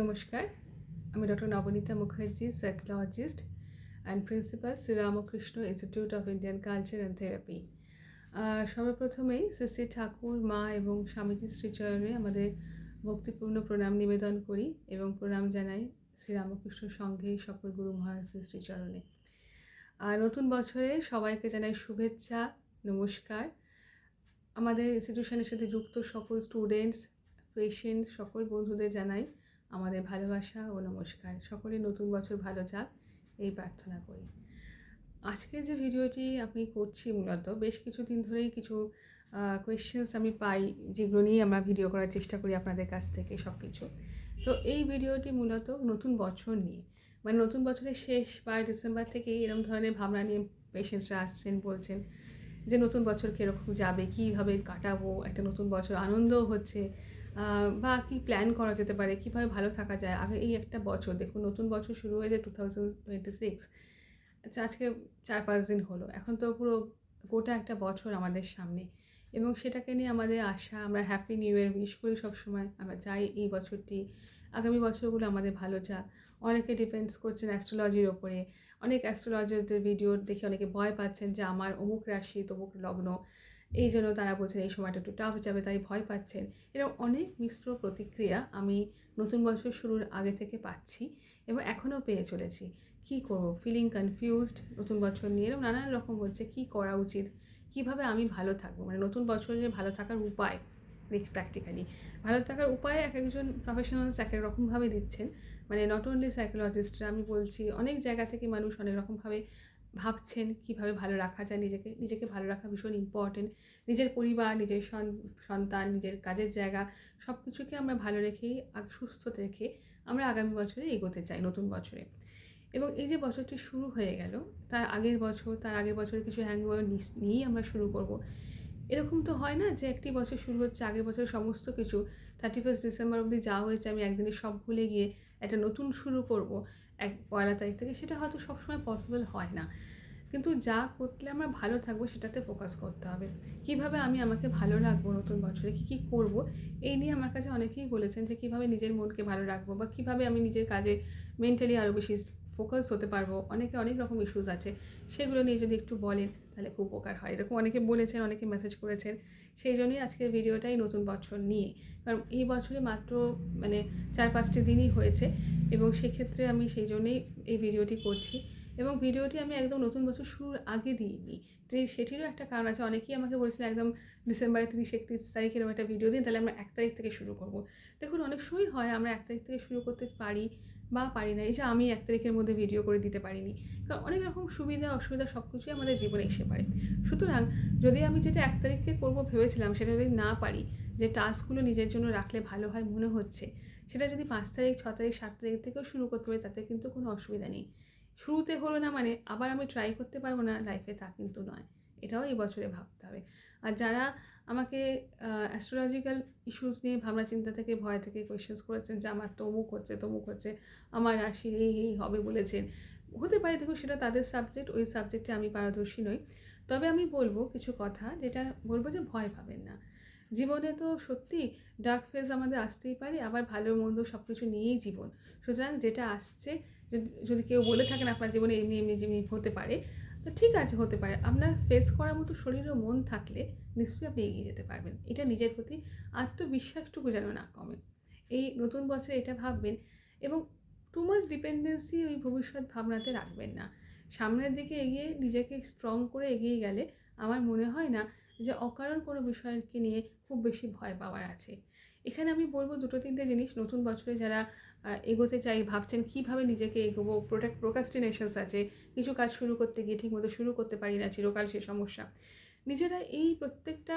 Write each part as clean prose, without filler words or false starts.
নমস্কার, আমি doctor Nabanita Mukherjee, psychologist and principal Shri Ramakrishna institute of Indian culture and therapy. সর্বপ্রথমেই শ্রী শ্রী ঠাকুর, মা এবং স্বামীজির শ্রীচরণে আমাদের ভক্তিপূর্ণ প্রণাম নিবেদন করি এবং প্রণাম জানাই শ্রী রামকৃষ্ণ সংঘের সকল গুরু মহারাজের শ্রীচরণে। নতুন বছরে সবাইকে জানাই শুভেচ্ছা, নমস্কার। আমাদের ইনস্টিটিউশনের সাথে যুক্ত সকল স্টুডেন্টস, পেশেন্টস, সকল বন্ধুদের জানাই আমাদের ভালোবাসা ও নমস্কার। সকলের নতুন বছর ভালো যাক এই প্রার্থনা করি। আজকে যে ভিডিওটি আমি করছি মূলত বেশ কিছুদিন ধরেই কিছু কোয়েশ্চেন্স আমি পাই, যেগুলো নিয়ে আমরা ভিডিও করার চেষ্টা করি আপনাদের কাছ থেকে সব কিছু। তো এই ভিডিওটি মূলত নতুন বছর নিয়ে, মানে নতুন বছরের শেষ বা ডিসেম্বর থেকেই এরকম ধরনের ভাবনা নিয়ে পেশেন্টসরা আসছেন, বলছেন যে নতুন বছর কীরকম যাবে, কীভাবে কাটাবো, একটা নতুন বছর আনন্দও হচ্ছে, বা কী প্ল্যান করা যেতে পারে, কীভাবে ভালো থাকা যায়। আগে এই একটা বছর দেখুন, নতুন বছর শুরু হয়েছে 2026, আচ্ছা আজকে 4-5 দিন হলো, এখন তো পুরো গোটা একটা বছর আমাদের সামনে এবং সেটাকে নিয়ে আমাদের আশা, আমরা হ্যাপি নিউ ইয়ার উইশ করি সবসময়। আমরা চাই এই বছরটি, আগামী বছরগুলো আমাদের ভালো যাক। অনেকে ডিপেন্ডস করছেন অ্যাস্ট্রোলজির ওপরে, অনেক অ্যাস্ট্রোলজারদের ভিডিও দেখে অনেকে ভয় পাচ্ছেন যে আমার অমুক রাশি তমুক লগ্ন, এই জন্য তারা বলছেন এই সময়টা একটু টাফ যাবে, তাই ভয় পাচ্ছেন। এরকম অনেক মিশ্র প্রতিক্রিয়া আমি নতুন বছর শুরুর আগে থেকে পাচ্ছি এবং এখনও পেয়ে চলেছি। কী করবো, ফিলিং কনফিউজড নতুন বছর নিয়ে, এরকম নানান রকম হচ্ছে, কী করা উচিত, কীভাবে আমি ভালো থাকবো, মানে নতুন বছরে ভালো থাকার উপায়, প্র্যাকটিক্যালি ভালো থাকার উপায় এক একজন প্রফেশনালস এক এক রকমভাবে দিচ্ছেন। মানে নট অনলি সাইকোলজিস্টরা, আমি বলছি অনেক জায়গা থেকে মানুষ অনেক রকমভাবে ভাবছেন কীভাবে ভালো রাখা যায় নিজেকে। নিজেকে ভালো রাখা ভীষণ ইম্পর্টেন্ট। নিজের পরিবার, নিজের সন্তান, নিজের কাজের জায়গা সব কিছুকে আমরা ভালো রেখেই, সুস্থ রেখে আমরা আগামী বছরে এগোতে চাই, নতুন বছরে। এবং এই যে বছরটি শুরু হয়ে গেল, তার আগের বছর কিছু হ্যাংওভার নিয়েই আমরা শুরু করব। এরকম তো হয় না যে একটি বছর শুরু হচ্ছে, আগের বছর সমস্ত কিছু 31 ডিসেম্বর অবধি যা হয়েছে আমি একদিনে সব ভুলে গিয়ে একটা নতুন শুরু করব 1 তারিখ থেকে, সেটা হয়তো সবসময় পসিবল হয় না। কিন্তু যা করলে আমরা ভালো থাকবো সেটাতে ফোকাস করতে হবে। কীভাবে আমি আমাকে ভালো রাখবো নতুন বছরে, কী করবো, এই নিয়ে আমার কাছে অনেকেই বলেছেন যে কীভাবে নিজের মনকে ভালো রাখবো বা কীভাবে আমি নিজের কাজে মেন্টালি আরও বেশি ফোকাস হতে পারবো। অনেকে অনেক রকম ইস্যুস আছে, সেগুলো নিয়ে যদি একটু বলেন তাহলে খুব উপকার হয়। এরকম অনেকে বলেছেন, অনেকে মেসেজ করেছেন। সেই জন্যই আজকের ভিডিওটাই নতুন বছর নিয়ে, কারণ এই বছরে মাত্র 4-5টি দিনই হয়েছে এবং সেক্ষেত্রে আমি সেই জন্যেই এই ভিডিওটি করছি। এবং ভিডিওটি আমি একদম নতুন বছর শুরুর আগে দিইনি, সেটিরও একটা কারণ আছে। অনেকেই আমাকে বলেছিলেন একদম ডিসেম্বরের 30-31 তারিখ এরকম একটা ভিডিও দিন, তাহলে আমরা 1 তারিখ থেকে শুরু করব। দেখুন, অনেক সময় হয় আমরা 1 তারিখ থেকে শুরু করতে পারি বা পারি না। এই যে আমি 1 তারিখের মধ্যে ভিডিও করে দিতে পারিনি, কারণ অনেক রকম সুবিধা অসুবিধা সব কিছুই আমাদের জীবনে এসে পারে। সুতরাং যদি আমি যেটা 1 তারিখে করবো ভেবেছিলাম, সেটা যদি না পারি, যে টাস্কগুলো নিজের জন্য রাখলে ভালো হয় মনে হচ্ছে, সেটা যদি 5 তারিখ, 6 তারিখ, 7 তারিখ থেকেও শুরু করতে পারি, তাতে কিন্তু কোনো অসুবিধা নেই। শুরুতে হলো না মানে আবার আমি ট্রাই করতে পারবো না লাইফে, তা কিন্তু নয়। এটাও এই বছরে ভাবতে হবে। আর যারা আমাকে অ্যাস্ট্রোলজিক্যাল ইস্যুস নিয়ে ভাবনা চিন্তা থেকে, ভয় থেকে কোয়েশ্চেন্স করেছেন যে আমার তো অমুক হচ্ছে তমুক হচ্ছে, আমার রাশির এই হবে বলেছেন, হতে পারে, দেখুন সেটা তাদের সাবজেক্ট, ওই সাবজেক্টে আমি পারদর্শী নই। তবে আমি বলবো কিছু কথা, যেটা বলবো যে ভয় পাবেন না। জীবনে তো সত্যি ডার্ক ফেজ আমাদের আসতেই পারে, আবার ভালো মন্দ সব কিছু নিয়েই জীবন। সুতরাং যেটা আসছে, যদি কেউ বলে থাকেন আপনার জীবনে এমনি যেমনি হতে পারে, তো ঠিক আছে, হতে পারে। আপনার ফেস করার মতো শরীর ও মন থাকলে নিশ্চয়ই আপনি এগিয়ে যেতে পারবেন। এটা নিজের প্রতি আত্মবিশ্বাসটুকু যেন না কমে, এই নতুন বছরে এটা ভাববেন। এবং টু মাচ ডিপেন্ডেন্সি ওই ভবিষ্যৎ ভাবনাতে রাখবেন না। সামনের দিকে এগিয়ে নিজেকে স্ট্রং করে এগিয়ে গেলে আমার মনে হয় না যে অকারণ কোনো বিষয়কে নিয়ে খুব বেশি ভয় পাওয়ার আছে। এখানে আমি বলবো 2-3টে জিনিস। নতুন বছরে যারা এগোতে চাই, ভাবছেন কীভাবে নিজেকে এগোবো, প্রোক্রাস্টিনেশনস আছে, কিছু কাজ শুরু করতে গিয়ে ঠিকমতো শুরু করতে পারি না, চিরকাল সে সমস্যা। নিজেরা এই প্রত্যেকটা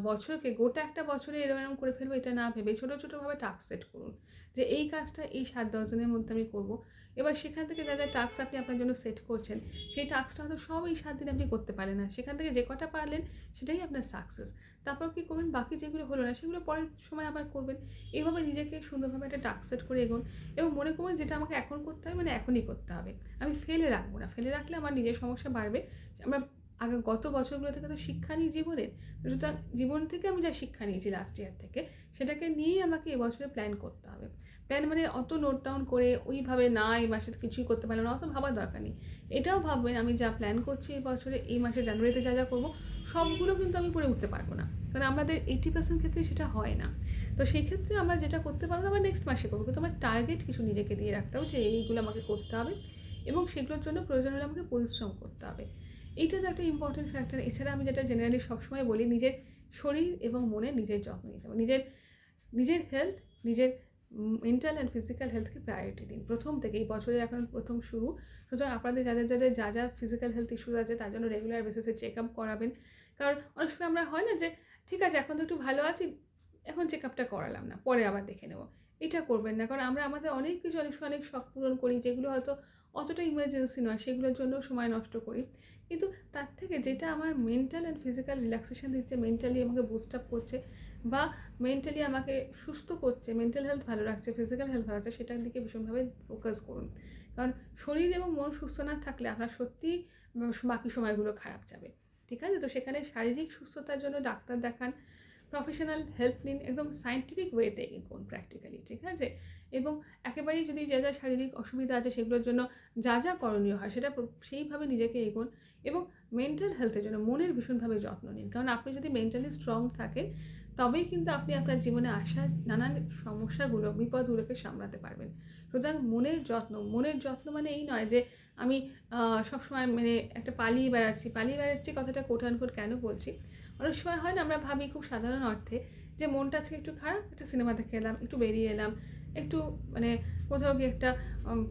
বছরকে, গোটা একটা বছরে এরকম করে ফেলবো এটা না ভেবে ছোটো ছোটোভাবে টাস্ক সেট করুন, যে এই কাজটা এই 7-10 দিনের মধ্যে আমি করবো। এবার সেখান থেকে যা টাস্ক আপনি আপনার জন্য সেট করছেন, সেই টাস্কটা হয়তো সব এই 7 দিন আপনি করতে পারেন না, সেখান থেকে যে কটা পারলেন সেটাই আপনার সাকসেস। তারপর কী করবেন, বাকি যেগুলো হলো না সেগুলো পরের সময় আবার করবেন। এইভাবে নিজেকে সুন্দরভাবে একটা টাস্ক সেট করে এগোন এবং মনে করবেন যেটা আমাকে এখন করতে হবে, মানে এখনই করতে হবে। আমি ফেলে রাখবো না, ফেলে রাখলে আমার নিজের সমস্যা বাড়বে। আমরা গত বছরগুলো থেকে তো শিক্ষা নিই জীবনের, সুতরাং জীবন থেকে আমি যা শিক্ষা নিয়েছি লাস্ট ইয়ার থেকে, সেটাকে নিয়েই আমাকে এবছরে প্ল্যান করতে হবে। প্ল্যান মানে অত নোট ডাউন করে ওইভাবে না এই মাসে কিছুই করতে পারলাম না, অত ভাবার দরকার নেই। এটাও ভাববেন আমি যা প্ল্যান করছি এই বছরে, এই মাসে জানুয়ারিতে যা যা করবো সবগুলো কিন্তু আমি করে উঠতে পারবো না, কারণ আমাদের 80% ক্ষেত্রে সেটা হয় না। তো সেই ক্ষেত্রে আমরা যেটা করতে পারবো না আবার নেক্সট মাসে করবো, কিন্তু আমার টার্গেট কিছু নিজেকে দিয়ে রাখতে হবে যে এইগুলো আমাকে করতে হবে এবং সেগুলোর জন্য প্রয়োজন হলে আমাকে পরিশ্রম করতে হবে। এইটা তো একটা ইম্পর্টেন্ট ফ্যাক্টর। এছাড়া আমি যেটা জেনারেলি সবসময় বলি, নিজের শরীর এবং মনের নিজের যত্ন নিতে হবে। নিজের নিজের হেলথ, নিজের মেন্টাল অ্যান্ড ফিজিক্যাল হেলথকে প্রায়োরিটি দিন প্রথম থেকে। এই বছরের এখন প্রথম শুরু, সুতরাং আপনাদের যাদের যাদের যা যা ফিজিক্যাল হেলথ ইস্যুস আছে তার জন্য রেগুলার বেসিসে চেক আপ করাবেন। কারণ অনেক সময় আমরা হয় না যে ঠিক আছে এখন তো একটু ভালো আছি, এখন চেক আপটা করালাম না, পরে আবার দেখে নেব। এটা করবেন না, কারণ আমরা আমাদের অনেক কিছু অনেক সময় অনেক শখ পূরণ করি যেগুলো হয়তো অতটা ইমার্জেন্সি নয়, সেগুলোর জন্য সময় নষ্ট করি। কিন্তু তার থেকে যেটা আমার মেন্টাল অ্যান্ড ফিজিক্যাল রিল্যাক্সেশন দিচ্ছে, মেন্টালি আমাকে বুস্ট আপ করছে বা মেন্টালি আমাকে সুস্থ করছে, মেন্টাল হেলথ ভালো রাখছে, ফিজিক্যাল হেলথ ভালো রাখছে, সেটার দিকে ভীষণভাবে ফোকাস করুন। কারণ শরীর এবং মন সুস্থ না থাকলে আপনার সত্যিই বাকি সময়গুলো খারাপ যাবে। ঠিক আছে? তো সেখানে শারীরিক সুস্থতার জন্য ডাক্তার দেখান, প্রফেশনাল হেল্প নিন, একদম সায়েন্টিফিক ওয়েতে এগোন প্র্যাকটিক্যালি। ঠিক আছে? এবং একেবারেই যদি যা যা শারীরিক অসুবিধা আছে সেগুলোর জন্য যা যা করণীয় হয় সেটা সেইভাবে নিজেকে এগোন। এবং মেন্টাল হেলথের জন্য মনের ভীষণভাবে যত্ন নিন, কারণ আপনি যদি মেন্টালি স্ট্রং থাকেন তবেই কিন্তু আপনি আপনার জীবনে আসা নানান সমস্যাগুলো, বিপদগুলোকে সামলাতে পারবেন। সুতরাং মনের যত্ন মানে এই নয় যে আমি সবসময় মানে একটা পালিয়ে বেড়াচ্ছি কথাটা কোট অ্যানকোট কেন বলছি, অনেক সময় হয় না আমরা ভাবি খুব সাধারণ অর্থে যে মনটা আজকে একটু খারাপ, একটা সিনেমা দেখে এলাম, একটু বেরিয়ে এলাম, একটু মানে কোথাও গিয়ে একটা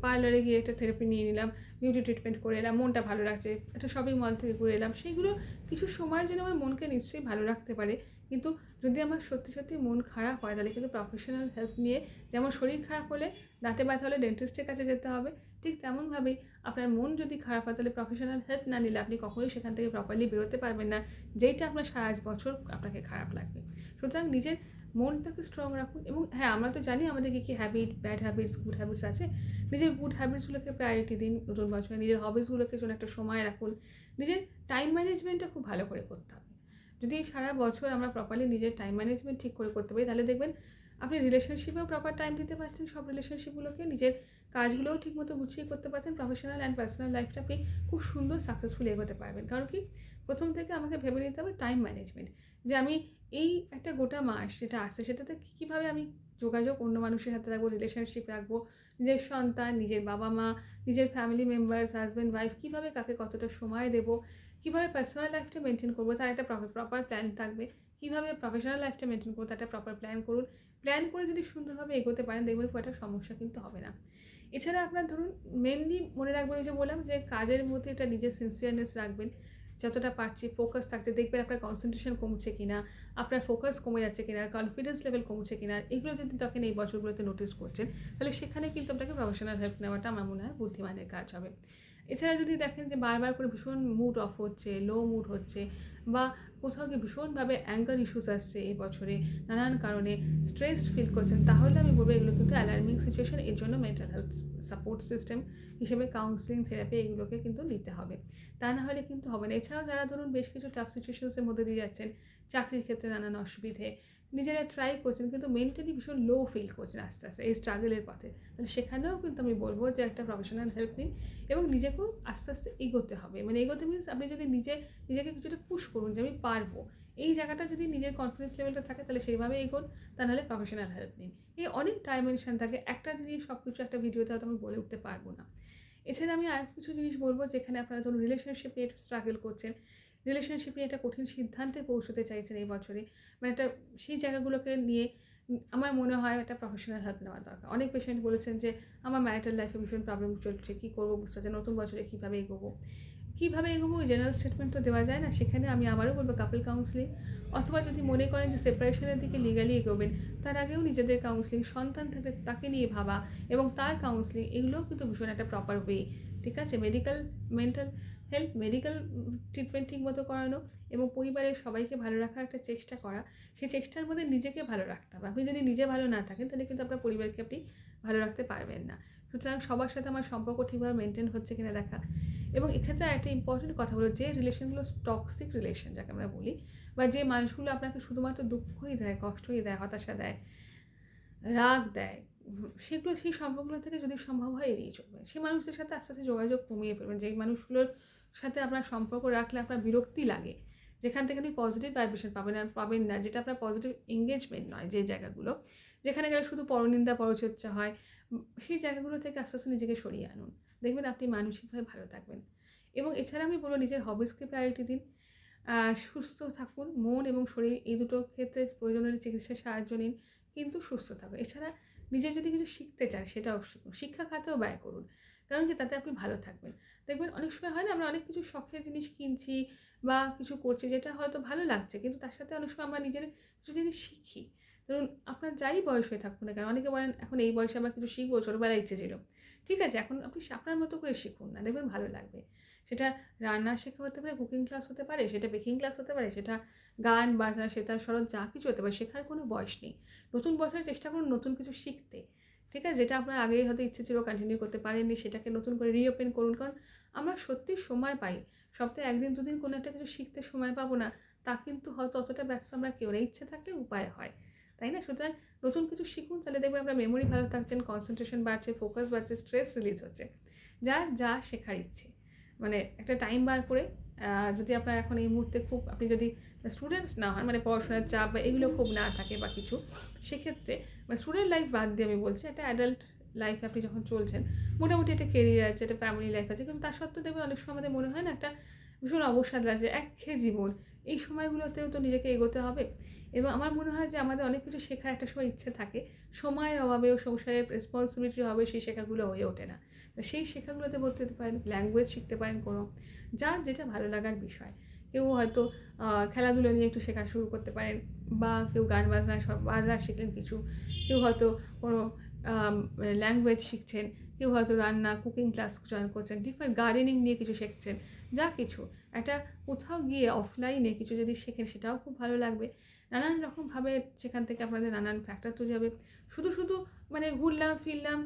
পার্লারে গিয়ে একটা থেরাপি নিয়ে নিলাম, বিউটি ট্রিটমেন্ট করে এলাম, মনটা ভালো লাগছে, একটা শপিং মল থেকে ঘুরে এলাম। সেইগুলো কিছু সময়ের জন্য আমার মনকে নিশ্চয়ই ভালো রাখতে পারে, কিন্তু যদি আমার সত্যি সত্যি মন খারাপ হয় তাহলে কিন্তু প্রফেশনাল হেল্প নিয়ে, যেমন শরীর খারাপ হলে দাঁতে ব্যথা হলে ডেন্টিস্টের কাছে যেতে হবে, ঠিক তেমনভাবেই আপনার মন যদি খারাপ হয় তাহলে প্রফেশনাল হেল্প না নিলে আপনি কখনোই সেখান থেকে প্রপারলি বেরোতে পারবেন না, যেইটা আপনার সারা বছর আপনাকে খারাপ লাগবে। সুতরাং নিজের মনটাকে স্ট্রং রাখুন। এবং হ্যাঁ, আমরা তো জানি আমাদের কী কী habit, bad habits, good habits আছে। নিজের গুড হ্যাবিটসগুলোকে প্রায়োরিটি দিন নতুন বছরে, নিজের হবিসগুলোকে জন্য একটা সময় রাখুন। নিজের টাইম ম্যানেজমেন্টটা খুব ভালো করে করতে হবে। যদি সারা বছর আমরা প্রপারলি নিজের টাইম ম্যানেজমেন্ট ঠিক করে করতে পারি তাহলে দেখবেন আপনি রিলেশনশিপেও প্রপার টাইম দিতে পারছেন, সব রিলেশনশিপগুলোকে নিজের কাজগুলোও ঠিকমতো গুছিয়ে করতে পারছেন, প্রফেশনাল অ্যান্ড পার্সোনাল লাইফটা আপনি খুব সুন্দর সাকসেসফুল এগোতে পারবেন। কারণ কি, প্রথম থেকে আমাকে ভেবে নিতে হবে টাইম ম্যানেজমেন্ট, যে আমি এই একটা গোটা মাস যেটা আসছে সেটাতে কীভাবে আমি যোগাযোগ অন্য মানুষের সাথে রাখবো, রিলেশনশিপ রাখবো, নিজের সন্তান, নিজের বাবা মা, নিজের ফ্যামিলি মেম্বার্স, হাজব্যান্ড ওয়াইফ, কীভাবে কাকে কতটা সময় দেবো, কীভাবে পার্সোনাল লাইফটা মেনটেন করবো তার একটা প্রপার প্ল্যান থাকবে, কীভাবে প্রফেশনাল লাইফটা মেনটেন করবো তার একটা প্রপার প্ল্যান করুন। প্ল্যান করে যদি সুন্দরভাবে এগোতে পারেন দেখবেন খুব একটা সমস্যা কিন্তু হবে না। এছাড়া আপনার ধরুন মেনলি মনে রাখবেন, যে বললাম যে কাজের মধ্যে এটা নিজের সিনসিয়ারনেস রাখবেন, যতটা পারছি ফোকাস থাকছে, দেখবেন আপনার কনসেন্ট্রেশন কমছে কিনা, আপনার ফোকাস কমে যাচ্ছে কিনা, কনফিডেন্স লেভেল কমছে কিনা, এগুলো যদি তখন এই বছরগুলোতে নোটিস করছেন তাহলে সেখানে কিন্তু আপনাকে প্রফেশনাল হেল্প নেওয়াটা আমার মনে হয় বুদ্ধিমানের কাজ হবে। এছাড়া যদি দেখেন যে বারবার করে ভীষণ মুড অফ হচ্ছে, লো মুড হচ্ছে, বা কোথাও গিয়ে ভীষণভাবে অ্যাঙ্গার ইস্যুস আসছে এই বছরে নানান কারণে স্ট্রেসড ফিল করছেন, তাহলে আমি বলবো এগুলো কিন্তু অ্যালার্মিং সিচুয়েশন। এর জন্য মেন্টাল হেলথ সাপোর্ট সিস্টেম হিসেবে কাউন্সিলিং, থেরাপি এগুলোকে কিন্তু নিতে হবে, তা না হলে কিন্তু হবে না। এছাড়াও যারা ধরুন বেশ কিছু টাফ সিচুয়েশনসের মধ্যে দিয়ে যাচ্ছেন, চাকরির ক্ষেত্রে নানান অসুবিধে, নিজেরা ট্রাই করছেন কিন্তু মেন্টালি ভীষণ লো ফিল করছেন আস্তে আস্তে এই স্ট্রাগলের পথে, তাহলে সেখানেও কিন্তু আমি বলবো যে একটা প্রফেশনাল হেল্প নিন এবং নিজেকেও আস্তে আস্তে এগোতে হবে। মানে এগোতে মিনস আপনি যদি নিজেকে কিছুটা পুশ করুন যে আমি পারবো, এই জায়গাটা যদি নিজের কনফিডেন্স লেভেলটা থাকে তাহলে সেইভাবে এগোন, তা নাহলে প্রফেশনাল হেল্প নিন। এই অনেক ডাইমেনশন থাকে, একটা জিনিস সব কিছু একটা ভিডিওতে হয়তো আমি বলে উঠতে পারবো না। এছাড়া আমি আর কিছু জিনিস বলবো, যেখানে আপনারা ধরুন রিলেশনশিপ নিয়ে স্ট্রাগল করছেন, রিলেশনশিপ নিয়ে একটা কঠিন সিদ্ধান্তে পৌঁছতে চাইছেন এই বছরে, মানে একটা সেই জায়গাগুলোকে নিয়ে আমার মনে হয় একটা প্রফেশনাল হেল্প নেওয়া দরকার। অনেক পেশেন্ট বলেছেন যে আমার ম্যারিটাল লাইফে ভীষণ প্রবলেম চলছে, কী করবো বুঝতে পারছি না, নতুন বছরে কীভাবে এগোবো ওই জেনারেল স্টেটমেন্ট তো দেওয়া যায় না। সেখানে আমি আবারও বলবো কাপল কাউন্সিলিং, অথবা যদি মনে করেন যে সেপারেশনের দিকে লিগালি এগোবেন তার আগেও নিজেদের কাউন্সিলিং, সন্তান থাকলে তাকে নিয়ে ভাবা এবং তার কাউন্সিলিং, এগুলোও কিন্তু ভীষণ একটা প্রপার ওয়ে। ঠিক আছে? মেন্টাল হেলথ, মেডিকেল ট্রিটমেন্ট ঠিকমতো করানো এবং পরিবারের সবাইকে ভালো রাখার একটা চেষ্টা করা, সেই চেষ্টার মধ্যে নিজেকে ভালো রাখতে হবে। আপনি যদি নিজে ভালো না থাকেন তাহলে কিন্তু আপনার পরিবারকে আপনি ভালো রাখতে পারবেন না। সুতরাং সবার সাথে আমার সম্পর্ক ঠিকভাবে মেনটেন হচ্ছে কিনা দেখা, এবং এক্ষেত্রে একটা ইম্পর্টেন্ট কথা হলো, যে রিলেশনগুলো টক্সিক রিলেশন যাকে আমরা বলি, বা যে মানুষগুলো আপনাকে শুধুমাত্র দুঃখই দেয়, কষ্টই দেয়, হতাশা দেয়, রাগ দেয়, সেগুলো সেই সম্পর্কগুলো থেকে যদি সম্ভব হয় এড়িয়ে চলবেন। সেই মানুষদের সাথে আস্তে, আস্তে যোগাযোগ কমিয়ে ফেলবেন। যেই মানুষগুলোর সাথে আপনার সম্পর্ক রাখলে আপনার বিরক্তি লাগে, যেখান থেকে আপনি পজিটিভ ভাইব্রেশন পাবেন না, যেটা আপনার পজিটিভ এনগেজমেন্ট নয়, যে জায়গাগুলো, যেখানে গেলে শুধু পরনিন্দা, পরচর্চা হয়, সেই জায়গাগুলো থেকে আস্তে, আস্তে নিজেকে সরিয়ে আনুন। দেখবেন আপনি মানসিকভাবে ভালো থাকবেন। এবং এছাড়া আমি বলব নিজের হবিসকে প্রায়োরিটি দিন। সুস্থ থাকুন, মন এবং শরীর এই দুটো ক্ষেত্রে প্রয়োজন হলে চিকিৎসার সাহায্য নিন, কিন্তু সুস্থ থাকুন। এছাড়া নিজে যদি কিছু শিখতে চান সেটাও শিখুন, শিক্ষা খাতেও ব্যয় করুন, কারণ কি তাতে আপনি ভালো থাকবেন। দেখবেন অনেক সময় হয় না, আমরা অনেক কিছু শখের জিনিস কিনছি বা কিছু করছি যেটা হয়তো ভালো লাগছে, কিন্তু তার সাথে অনেক সময় আমরা নিজের কিছু জিনিস শিখি। ধরুন আপনার যাই বয়স হয়ে থাকুক না কেন, অনেকে বলেন এখন এই বয়সে আমরা কিছু শিখবো, ছোটোবেলায় ইচ্ছে ছিল। ঠিক আছে, এখন আপনি আপনার মতো করে শিখুন না, দেখবেন ভালো লাগবে। সেটা রান্না শেখা হতে পারে, কুকিং ক্লাস হতে পারে, সেটা বেকিং ক্লাস হতে পারে, সেটা গান বাজনা, সেতার সরোদ যা কিছু হতে পারে, শেখার কোনো বয়স নেই। নতুন বছরে চেষ্টা করুন নতুন কিছু শিখতে। ঠিক আছে, যেটা আপনার আগেই হয়তো ইচ্ছে ছিল কন্টিনিউ করতে পারেননি, সেটাকে নতুন করে রিওপেন করুন। কারণ আমরা সত্যিই সময় পাই, সপ্তাহে 1 দিন 2 দিন কোনো একটা কিছু শিখতে সময় পাবো না, তা কিন্তু হয়তো অতটা ব্যস্ত আমরা কেউ না। ইচ্ছে থাকলে উপায় হয়, তাই না? সুতরাং নতুন কিছু শিখুন, তাহলে দেখবেন আপনার মেমোরি ভালো থাকছেন, কনসেন্ট্রেশন বাড়ছে, ফোকাস বাড়ছে, স্ট্রেস রিলিজ হচ্ছে। যা শেখার ইচ্ছে, মানে একটা টাইম বার করে, যদি আপনার এখন এই মুহূর্তে খুব, আপনি যদি স্টুডেন্টস না হন, মানে পড়াশোনার চাপ বা এগুলো খুব না থাকে বা কিছু, সেক্ষেত্রে মানে স্টুডেন্ট লাইফ বাদ দিয়ে আমি বলছি, একটা অ্যাডাল্ট লাইফে আপনি যখন চলছেন, মোটামুটি একটা কেরিয়ার আছে, একটা ফ্যামিলি লাইফ আছে, কিন্তু তার সত্ত্বেও দেখবেন অনেক সময় আমাদের মনে হয় না, একটা ভীষণ অবসাদ লাগছে, একঘেয়ে জীবন। এই সময়গুলোতেও তো নিজেকে এগোতে হবে। এবং আমার মনে হয় যে আমাদের অনেক কিছু শেখার একটা সময় ইচ্ছে থাকে, সময়ের অভাবেও, সংসারের রেসপন্সিবিলিটির অভাবে সেই শেখাগুলো হয়ে ওঠে না। তো সেই শেখাগুলোতে ভর্তি হতে পারেন, ল্যাঙ্গুয়েজ শিখতে পারেন কোনো, যার যেটা ভালো লাগার বিষয়। কেউ হয়তো খেলাধুলো নিয়ে একটু শেখা শুরু করতে পারেন, বা কেউ গান বাজনা, সব বাজনা শিখলেন কিছু, কেউ হয়তো কোনো ল্যাঙ্গুয়েজ শিখছেন, কেউ হয়তো রান্না, কুকিং ক্লাস জয়েন করছেন, ডিফারেন্ট গার্ডেনিং নিয়ে কিছু শিখছেন, যা কিছু একটা কোথাও গিয়ে অফলাইনে কিছু যদি শেখেন সেটাও খুব ভালো লাগবে। নানান রকমভাবে সেখান থেকে আপনাদের নানান ফ্যাক্টর তৈরি হবে। শুধু শুধু মানে ঘুরলাম ফিরলাম,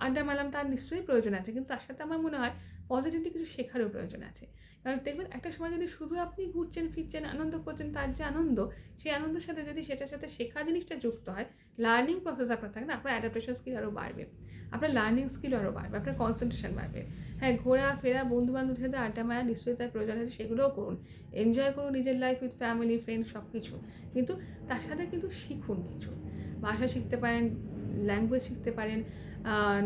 আড্ডা মারলাম, তার নিশ্চয়ই প্রয়োজন আছে, কিন্তু তার সাথে আমার মনে হয় পজিটিভলি কিছু শেখারও প্রয়োজন আছে। কারণ দেখবেন একটা সময় যদি শুধু আপনি ঘুরছেন ফিরছেন আনন্দ করছেন, তার যে আনন্দ, সেই আনন্দের সাথে যদি সেটার সাথে শেখা জিনিসটা যুক্ত হয়, লার্নিং প্রসেস আপনার থাকে না, আপনার অ্যাডাপ্টেশন স্কিল আরও বাড়বে, আপনার লার্নিং স্কিল আরও বাড়বে, আপনার কনসেন্ট্রেশন বাড়বে। হ্যাঁ, ঘোরাফেরা, বন্ধুবান্ধবদের সাথে আড্ডা মারা নিশ্চয়ই তার প্রয়োজন আছে, সেগুলোও করুন, এনজয় করুন নিজের লাইফ উইথ ফ্যামিলি ফ্রেন্ড সব কিছু, কিন্তু তার সাথে কিন্তু শিখুন কিছু। ভাষা শিখতে পারেন, ল্যাঙ্গুয়েজ শিখতে পারেন,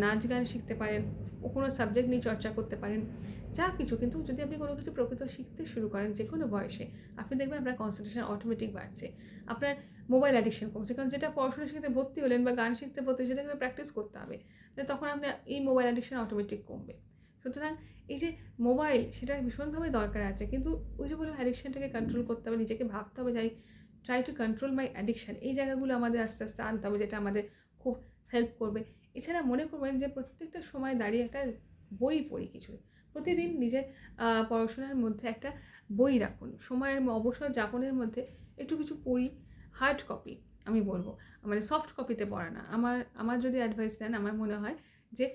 নাচ গান শিখতে পারেন, ও কোনো সাবজেক্ট নিয়ে চর্চা করতে পারেন, যা কিছু। কিন্তু যদি আপনি কোনো কিছু প্রকৃত শিখতে শুরু করেন যে কোনো বয়সে, আপনি দেখবেন আপনার কনসেন্ট্রেশন অটোমেটিক বাড়ছে, আপনার মোবাইল অ্যাডিকশন কমছে। কারণ যেটা পড়াশোনা শিখতে ভর্তি হলেন বা গান শিখতে ভর্তি, সেটা কিন্তু প্র্যাকটিস করতে হবে, তখন আপনার এই মোবাইল অ্যাডিকশন অটোমেটিক কমবে। সুতরাং এই যে মোবাইল, সেটা ভীষণভাবে দরকার আছে, কিন্তু ওই যে বললাম অ্যাডিকশনটাকে কন্ট্রোল করতে হবে, নিজেকে ভাবতে হবে যাই try to control my addiction, এই জায়গাগুলো আমাদের আস্তে আস্তে আনতে হবে, যেটা আমাদের খুব হেল্প করবে। এছাড়া মনে করবেন যে প্রত্যেকটা সময় দাঁড়িয়ে একটা বই পড়ি কিছু, প্রতিদিন নিজের পড়াশোনার মধ্যে একটা বই রাখুন, সময়ের অবসর যাপনের মধ্যে একটু কিছু পড়ি। হার্ড কপি আমি বলবো, মানে সফট কপিতে পড়া না। আমার যদি অ্যাডভাইস দেন, আমার মনে হয় যে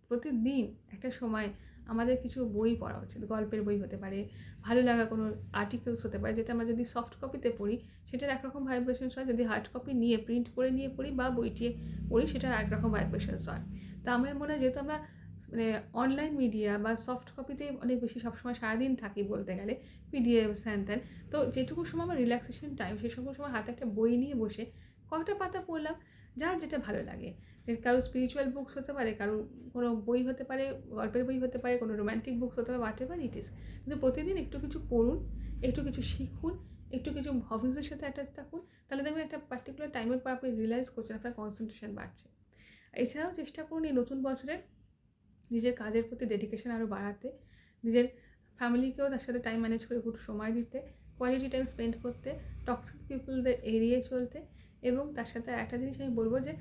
প্রতিদিন একটা সময় আমাদের কিছু বই পড়া উচিত। গল্পের বই হতে পারে, ভালো লাগা কোনো আর্টিকেলস হতে পারে, যেটা আমরা যদি সফট কপিতে পড়ি সেটার একরকম ভাইব্রেশনস হয়, যদি হার্ড কপি নিয়ে প্রিন্ট করে নিয়ে পড়ি বা বইটিয়ে পড়ি সেটার একরকম ভাইব্রেশনস হয়। তা আমার মনে হয় যেহেতু আমরা মানে অনলাইন মিডিয়া বা সফট কপিতেই অনেক বেশি সবসময় সারাদিন থাকি বলতে গেলে, পিডিএফ হ্যান ত্যান, তো যেটুকু সময় আমার রিল্যাক্সেশন টাইম, সেই সকল সময় হাতে একটা বই নিয়ে বসে কয়েকটা পাতা পড়লাম, যার যেটা ভালো লাগে। যে কারো স্পিরিচুয়াল বুকস হতে পারে, কারো কোনো বই হতে পারে, গল্পের বই হতে পারে, কোনো রোম্যান্টিক বুকস হতে পারে, হোয়াট এভার ইট ইজ, কিন্তু প্রতিদিন একটু কিছু পড়ুন, একটু কিছু শিখুন, একটু কিছু হবিজের সাথে অ্যাটাচ থাকুন, তাহলে দেখবেন একটা পার্টিকুলার টাইমের পর আপনি রিয়েলাইজ করছেন আপনার কনসেন্ট্রেশন বাড়ছে। এছাড়াও চেষ্টা করুন এই নতুন বছরে নিজের কাজের প্রতি ডেডিকেশন আরও বাড়াতে, নিজের ফ্যামিলিকেও তার সাথে টাইম ম্যানেজ করে একটু সময় দিতে, কোয়ালিটি টাইম স্পেন্ড করতে, টক্সিক পিপলদের এড়িয়ে চলতে, এবং তার সাথে একটা জিনিস আমি বলবো যে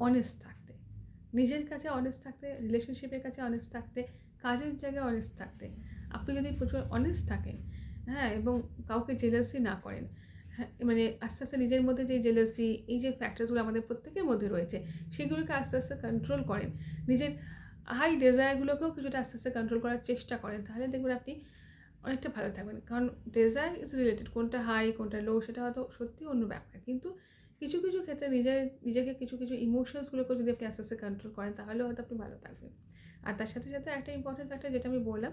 অনেস্ট থাকতে, নিজের কাছে অনেস্ট থাকতে, রিলেশনশিপের কাছে অনেস্ট থাকতে, কাজের জায়গায় অনেস্ট থাকতে। আপনি যদি প্রচুর অনেস্ট থাকেন, হ্যাঁ, এবং কাউকে জেলাসি না করেন, হ্যাঁ, মানে আস্তে আস্তে নিজের মধ্যে যে জেলাসি, এই যে ফ্যাক্টরসগুলো আমাদের প্রত্যেকের মধ্যে রয়েছে, সেগুলোকে আস্তে আস্তে কন্ট্রোল করেন, নিজের হাই ডেজায়ারগুলোকেও কিছুটা আস্তে আস্তে কন্ট্রোল করার চেষ্টা করেন, তাহলে দেখবেন আপনি অনেকটা ভালো থাকবেন। কারণ ডেজায়ার ইজ রিলেটেড, কোনটা হাই কোনটা লো সেটা হয়তো সত্যিই অন্য ব্যাপার, কিন্তু কিছু কিছু ক্ষেত্রে নিজেকে কিছু কিছু ইমোশনসগুলোকে যদি আপনি আস্তে আস্তে কন্ট্রোল করেন, তাহলে হয়তো আপনি ভালো থাকবেন। আর তার সাথে সাথে একটা ইম্পর্টেন্ট ফ্যাক্টর যেটা আমি বললাম,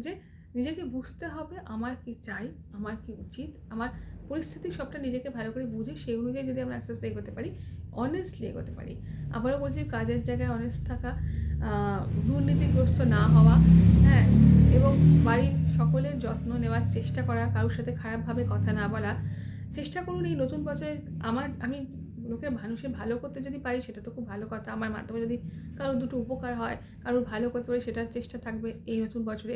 যে নিজেকে বুঝতে হবে আমার কি চাই, আমার কি উচিত, আমার পরিস্থিতি সবটা নিজেকে ভালো করে বুঝে সেই অনুযায়ী যদি আমরা আস্তে আস্তে এগোতে পারি, অনেস্টলি এগোতে পারি। আবারও বলছি, কাজের জায়গায় অনেস্ট থাকা, দুর্নীতিগ্রস্ত না হওয়া, হ্যাঁ, এবং বাড়ির সকলের যত্ন নেওয়ার চেষ্টা করা, কারোর সাথে খারাপভাবে কথা না বলা। চেষ্টা করুন এই নতুন বছরে আমি মানুষের ভালো করতে যদি পারি সেটা তো খুব ভালো কথা। আমার মাধ্যমে যদি কারোর দুটো উপকার হয়, কারোর ভালো করতে পারি, সেটার চেষ্টা থাকবে এই নতুন বছরে।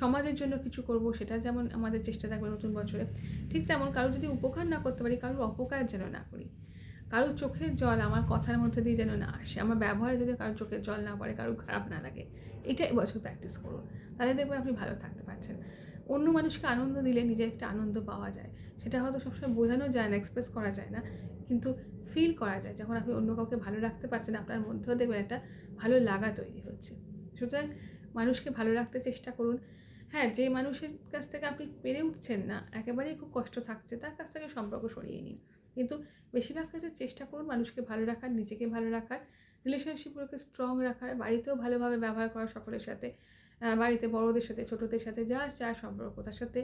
সমাজের জন্য কিছু করব, সেটা যেমন আমাদের চেষ্টা থাকবে নতুন বছরে, ঠিক তেমন কারোর যদি উপকার না করতে পারি, কারোর অপকার যেন না করি। কারোর চোখের জল আমার কথার মধ্যে দিয়ে যেন না আসে, আমার ব্যবহারে যদি কারোর চোখের জল না পড়ে, কারোর খারাপ না লাগে, এটা এবছর প্র্যাকটিস করুন। তাহলে দেখবেন আপনি ভালো থাকতে পারছেন। অন্য মানুষকে আনন্দ দিলে নিজের একটা আনন্দ পাওয়া যায়। সেটা হয়তো সবসময় বোঝানো যায় না, এক্সপ্রেস করা যায় না, কিন্তু ফিল করা যায়। যখন আপনি অন্য কাউকে ভালো রাখতে পারছেন, আপনার মধ্যেও দেখবেন একটা ভালো লাগা তৈরি হচ্ছে। সুতরাং মানুষকে ভালো রাখতে চেষ্টা করুন। হ্যাঁ, যে মানুষের কাছ থেকে আপনি পেরে উঠছেন না, একেবারেই খুব কষ্ট থাকছে, তার কাছ থেকে সম্পর্ক সরিয়ে নিন। কিন্তু বেশিরভাগ ক্ষেত্রে চেষ্টা করুন মানুষকে ভালো রাখার, নিজেকে ভালো রাখার, রিলেশনশিপগুলোকে স্ট্রং রাখার, বাড়িতেও ভালোভাবে ব্যবহার করা সকলের সাথে, বাড়িতে বড়োদের সাথে, ছোটোদের সাথে, যা সম্পর্ক তার সাথে।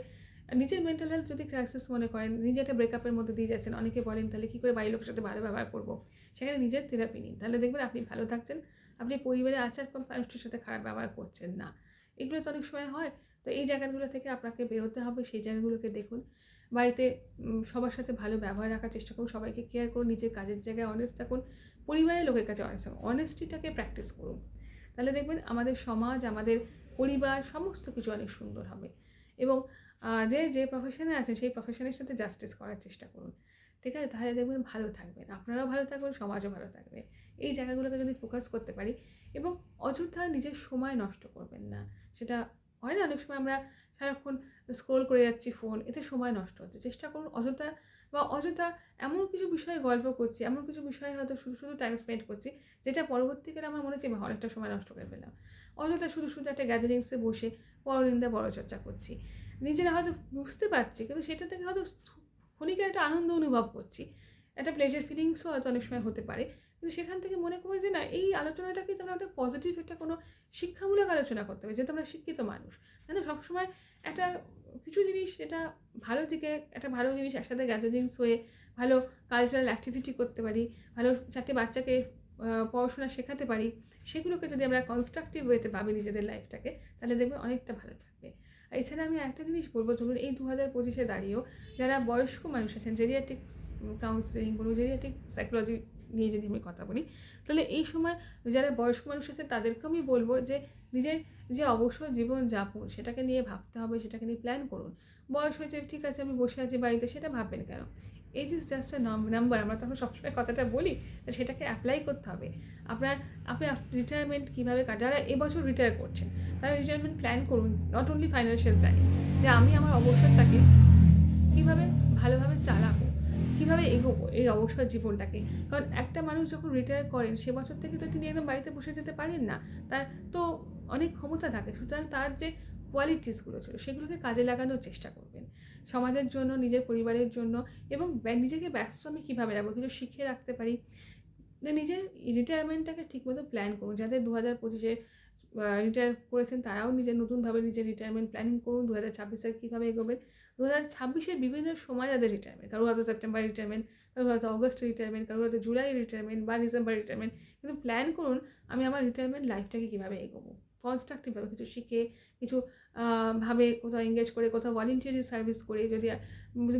নিজের মেন্টাল হেলথ যদি ক্রাইসিস মনে করেন, নিজে একটা ব্রেকআপের মধ্যে দিয়ে যাচ্ছেন, অনেকে বলেন তাহলে কী করে বাড়ির লোকের সাথে ভালো ব্যবহার করবো, সেখানে নিজের থেরাপি নিন। তাহলে দেখবেন আপনি ভালো থাকছেন, আপনি পরিবারের আচার মানুষটির সাথে খারাপ ব্যবহার করছেন না। এগুলো তো অনেক সময় হয়। তো এই জায়গাগুলো থেকে আপনাকে বেরোতে হবে, সেই জায়গাগুলোকে দেখুন। বাড়িতে সবার সাথে ভালো ব্যবহার রাখার চেষ্টা করুন, সবাইকে কেয়ার করুন, নিজের কাজের জায়গায় অনেস্ট থাকুন, পরিবারের লোকের কাছে অনেস্ট থাকুন, অনেস্টিটাকে প্র্যাকটিস করুন। তাহলে দেখবেন আমাদের সমাজ, আমাদের পরিবার, সমস্ত কিছু অনেক সুন্দর হবে। এবং যে প্রফেশনে আছেন সেই প্রফেশনের সাথে জাস্টিস করার চেষ্টা করুন। ঠিক আছে? তাহলে দেখবেন ভালো থাকবেন, আপনারাও ভালো থাকবেন, সমাজও ভালো থাকবে। এই জায়গাগুলোকে যদি ফোকাস করতে পারি, এবং অযথা নিজের সময় নষ্ট করবেন না। সেটা হয় না, অনেক সময় আমরা সারাক্ষণ স্ক্রোল করে যাচ্ছি ফোন, এতে সময় নষ্ট হচ্ছে। চেষ্টা করুন অযথা এমন কিছু বিষয়ে গল্প করছি, এমন কিছু বিষয়ে হয়তো শুধু টাইম স্পেন্ড করছি, যেটা পরবর্তীকালে আমার মনে হচ্ছে আমি অনেকটা সময় নষ্ট করে ফেললাম। অযথা শুধু একটা গ্যাদারিংসে বসে পরনিন্দা পরচর্চা করছি। নিজেরা হয়তো বুঝতে পারছি, কিন্তু সেটা থেকে হয়তো ক্ষণিকের একটা আনন্দ অনুভব করছি, একটা প্লেজার ফিলিংসও হয়তো অনেক সময় হতে পারে। কিন্তু সেখান থেকে মনে করি যে না, এই আলোচনাটা কিন্তু আমরা একটা পজিটিভ, একটা কোনো শিক্ষামূলক আলোচনা করতে হবে, যেহেতু আমরা শিক্ষিত মানুষ। মানে সবসময় একটা কিছু জিনিস, যেটা ভালো দিকে, একটা ভালো জিনিস একসাথে গ্যাদারিংস হয়ে ভালো কালচারাল অ্যাক্টিভিটি করতে পারি, ভালো 4টে বাচ্চাকে পড়াশোনা শেখাতে পারি, সেগুলোকে যদি আমরা কনস্ট্রাকটিভ ওয়েতে ভাবি নিজেদের লাইফটাকে, তাহলে দেখবেন অনেকটা ভালো থাকবে। আর এছাড়া আমি একটা জিনিস বলবো, ধরুন এই 2025-এ দাঁড়িয়েও যারা বয়স্ক মানুষ আছেন, জেরিয়াট্রিক কাউন্সেলিং বলুন, জেরিয়াট্রিক সাইকোলজি নিয়ে যদি আমি কথা বলি, তাহলে এই সময় যারা বয়স্ক মানুষ আছে তাদেরকে আমি বলবো যে নিজের যে অবসর জীবনযাপন, সেটাকে নিয়ে ভাবতে হবে, সেটাকে নিয়ে প্ল্যান করুন। বয়স হয়েছে, ঠিক আছে, আমি বসে আছি বাড়িতে, সেটা ভাববেন কেন? Age is just a number, আমরা তখন সবসময় কথাটা বলি, সেটাকে অ্যাপ্লাই করতে হবে। আপনি রিটায়ারমেন্ট কীভাবে যারা এবছর রিটায়ার করছেন, তারা রিটায়ারমেন্ট প্ল্যান করুন, নট অনলি ফাইন্যান্সিয়াল প্ল্যানিং, যে আমি আমার অবসরটাকে কীভাবে ভালোভাবে চালাবো, কীভাবে এগোবো এই অবসর জীবনটাকে। কারণ একটা মানুষ যখন রিটায়ার করেন, সে বছর থেকে তো তিনি একদম বাড়িতে বসে যেতে পারেন না, তার তো অনেক ক্ষমতা থাকে। সুতরাং তার যে কোয়ালিটিসগুলো ছিল, সেগুলোকে কাজে লাগানোর চেষ্টা করবেন সমাজের জন্য, নিজের পরিবারের জন্য। এবং নিজেকে ব্যস্ত আমি কীভাবে রাখবো, কিছু শিখে রাখতে পারি, নিজের রিটায়ারমেন্টটাকে ঠিকমতো প্ল্যান করুন। যাদের 2025-এ রিটায়ার করেছেন, তারাও নতুনভাবে নিজের রিটায়ারমেন্ট প্ল্যানিং করুন। 2026-এ কীভাবে এগোবেন, 2026-এর বিভিন্ন সময় যাদের রিটায়ারমেন্ট, কারো হয়তো সেপ্টেম্বর রিটায়ারমেন্ট, কারো হয়তো অগস্ট রিটায়ারমেন্ট, কারো হয়তো জুলাই রিটায়ারমেন্ট বা ডিসেম্বর রিটায়ারমেন্ট, কিন্তু প্ল্যান করুন আমি আমার রিটায়ারমেন্ট লাইফটাকে কীভাবে এগোবো, কনস্ট্রাকটিভভাবে কিছু শিখে, কিছু ভাবে কোথাও এঙ্গেজ করে, কোথাও ভলেন্টিয়ারি সার্ভিস করে। যদি